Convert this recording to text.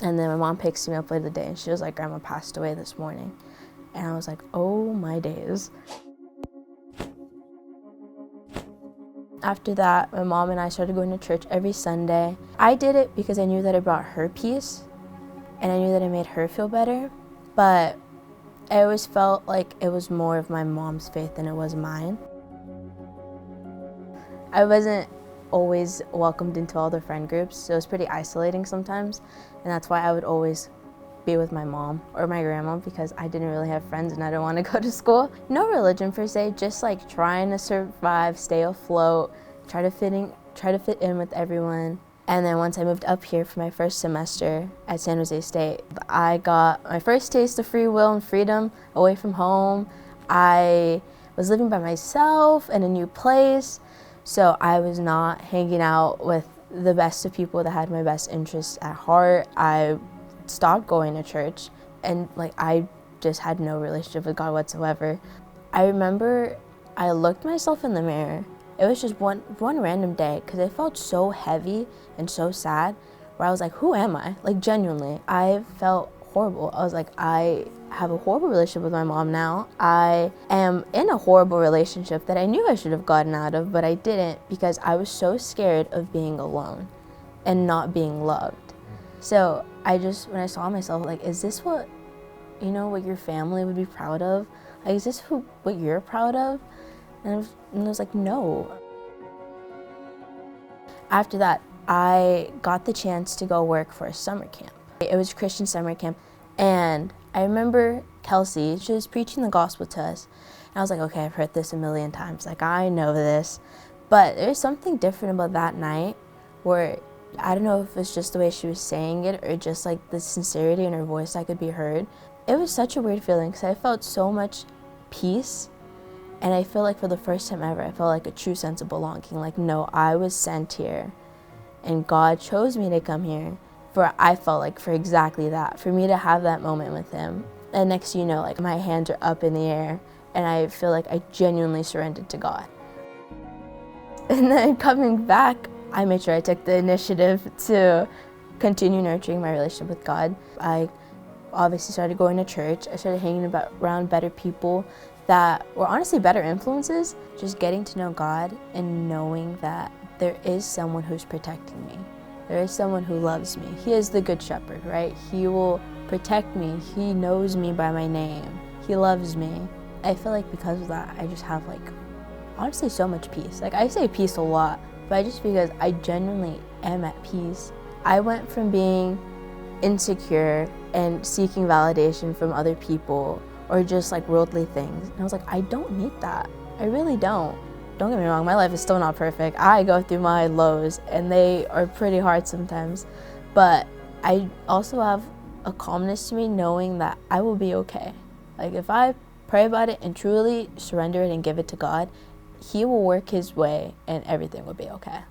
And then my mom picks me up later the day and she was like, Grandma passed away this morning. And I was like, oh my days. After that, my mom and I started going to church every Sunday. I did it because I knew that it brought her peace and I knew that it made her feel better. But I always felt like it was more of my mom's faith than it was mine. I wasn't always welcomed into all the friend groups, so it was pretty isolating sometimes, and that's why I would always be with my mom or my grandma because I didn't really have friends and I didn't want to go to school. No religion per se, just like trying to survive, stay afloat, try to fit in with everyone. And then once I moved up here for my first semester at San Jose State, I got my first taste of free will and freedom away from home. I was living by myself in a new place, so I was not hanging out with the best of people that had my best interests at heart. I stopped going to church and I just had no relationship with God whatsoever. I remember I looked myself in the mirror. It was just one random day because I felt so heavy and so sad where I was like, who am I? Like genuinely, I felt horrible. I was like, I have a horrible relationship with my mom now. I am in a horrible relationship that I knew I should have gotten out of, but I didn't because I was so scared of being alone and not being loved. So when I saw myself, like, is this what your family would be proud of? Like, is this what you're proud of? And I was like, no. After that, I got the chance to go work for a summer camp. It was a Christian summer camp, and I remember Kelsey, she was preaching the gospel to us, and I was like, okay, I've heard this a million times, like I know this, but there's something different about that night where I don't know if it's just the way she was saying it or just like the sincerity in her voice that could be heard. It was such a weird feeling because I felt so much peace. And I feel like for the first time ever, I felt like a true sense of belonging. Like, no, I was sent here and God chose me to come here I felt like for exactly that, for me to have that moment with him. And next thing you know, like my hands are up in the air and I feel like I genuinely surrendered to God. And then coming back, I made sure I took the initiative to continue nurturing my relationship with God. I obviously started going to church. I started hanging around better people that were honestly better influences. Just getting to know God and knowing that there is someone who's protecting me. There is someone who loves me. He is the good shepherd, right? He will protect me. He knows me by my name. He loves me. I feel like because of that, I just have honestly so much peace. I say peace a lot, but just because I genuinely am at peace. I went from being insecure and seeking validation from other people or just worldly things. And I was like, I don't need that. I really don't. Don't get me wrong, my life is still not perfect. I go through my lows and they are pretty hard sometimes. But I also have a calmness to me knowing that I will be okay. If I pray about it and truly surrender it and give it to God, he will work his way and everything will be okay.